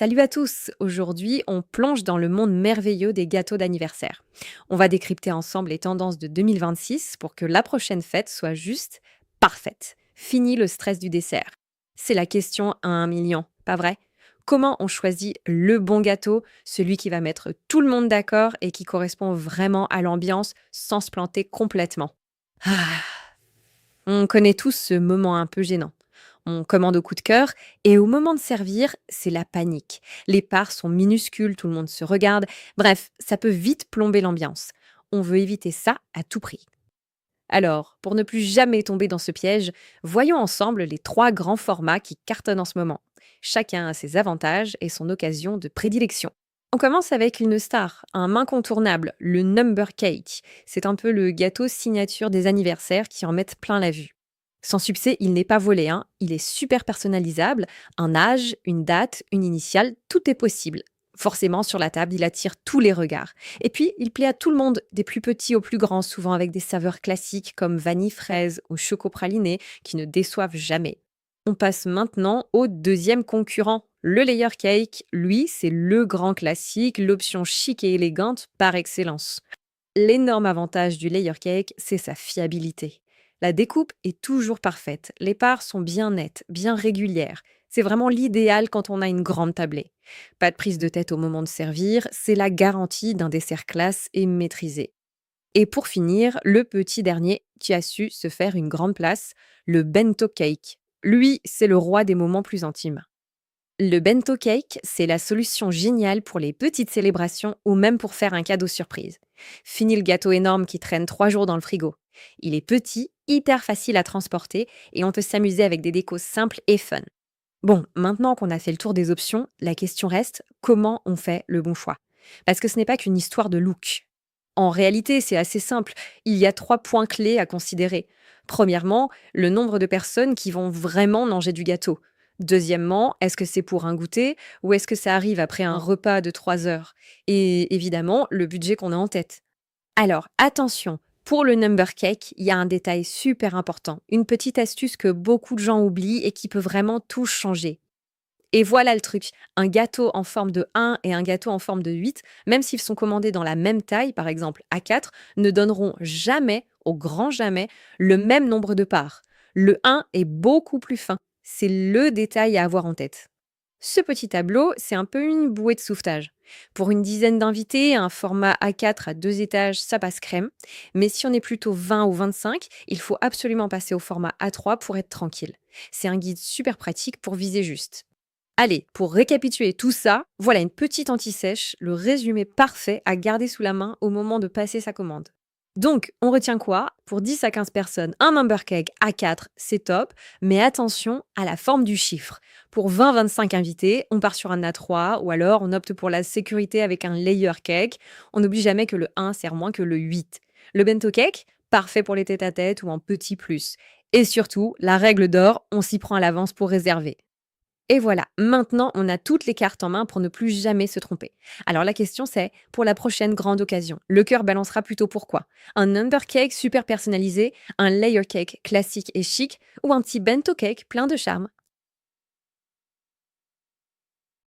Salut à tous! Aujourd'hui, on plonge dans le monde merveilleux des gâteaux d'anniversaire. On va décrypter ensemble les tendances de 2026 pour que la prochaine fête soit juste parfaite. Fini le stress du dessert. C'est la question à 1 million, pas vrai? Comment on choisit le bon gâteau, celui qui va mettre tout le monde d'accord et qui correspond vraiment à l'ambiance sans se planter complètement? Ah, on connaît tous ce moment un peu gênant. On commande au coup de cœur et au moment de servir, c'est la panique. Les parts sont minuscules, tout le monde se regarde. Bref, ça peut vite plomber l'ambiance. On veut éviter ça à tout prix. Alors, pour ne plus jamais tomber dans ce piège, voyons ensemble les 3 grands formats qui cartonnent en ce moment. Chacun a ses avantages et son occasion de prédilection. On commence avec une star, un incontournable, le number cake. C'est un peu le gâteau signature des anniversaires qui en mettent plein la vue. Sans succès, il n'est pas volé, hein. Il est super personnalisable. Un âge, une date, une initiale, tout est possible. Forcément, sur la table, il attire tous les regards. Et puis, il plaît à tout le monde, des plus petits aux plus grands, souvent avec des saveurs classiques comme vanille fraise ou choco praliné, qui ne déçoivent jamais. On passe maintenant au deuxième concurrent, le layer cake. Lui, c'est le grand classique, l'option chic et élégante par excellence. L'énorme avantage du layer cake, c'est sa fiabilité. La découpe est toujours parfaite, les parts sont bien nettes, bien régulières. C'est vraiment l'idéal quand on a une grande tablée. Pas de prise de tête au moment de servir, c'est la garantie d'un dessert classe et maîtrisé. Et pour finir, le petit dernier qui a su se faire une grande place, le bento cake. Lui, c'est le roi des moments plus intimes. Le bento cake, c'est la solution géniale pour les petites célébrations ou même pour faire un cadeau surprise. Fini le gâteau énorme qui traîne 3 jours dans le frigo. Il est petit, hyper facile à transporter et on peut s'amuser avec des décos simples et fun. Bon, maintenant qu'on a fait le tour des options, la question reste comment on fait le bon choix? Parce que ce n'est pas qu'une histoire de look. En réalité, c'est assez simple. Il y a 3 points clés à considérer. Premièrement, le nombre de personnes qui vont vraiment manger du gâteau. Deuxièmement, est-ce que c'est pour un goûter ou est-ce que ça arrive après un repas de 3 heures? Et évidemment, le budget qu'on a en tête. Alors, attention, pour le number cake, il y a un détail super important, une petite astuce que beaucoup de gens oublient et qui peut vraiment tout changer. Et voilà le truc, un gâteau en forme de 1 et un gâteau en forme de 8, même s'ils sont commandés dans la même taille, par exemple A4, ne donneront jamais, au grand jamais, le même nombre de parts. Le 1 est beaucoup plus fin. C'est le détail à avoir en tête. Ce petit tableau, c'est un peu une bouée de sauvetage. Pour une dizaine d'invités, un format A4 à 2 étages, ça passe crème. Mais si on est plutôt 20 ou 25, il faut absolument passer au format A3 pour être tranquille. C'est un guide super pratique pour viser juste. Allez, pour récapituler tout ça, voilà une petite anti-sèche, le résumé parfait à garder sous la main au moment de passer sa commande. Donc, on retient quoi? Pour 10 à 15 personnes, un number cake à 4, c'est top, mais attention à la forme du chiffre. Pour 20-25 invités, on part sur un A3 ou alors on opte pour la sécurité avec un layer cake. On n'oublie jamais que le 1 sert moins que le 8. Le bento cake, parfait pour les tête-à-tête ou en petit plus. Et surtout, la règle d'or, on s'y prend à l'avance pour réserver. Et voilà, maintenant on a toutes les cartes en main pour ne plus jamais se tromper. Alors la question c'est, pour la prochaine grande occasion, le cœur balancera plutôt pour quoi? Un undercake super personnalisé, un layer cake classique et chic ou un petit bento cake plein de charme?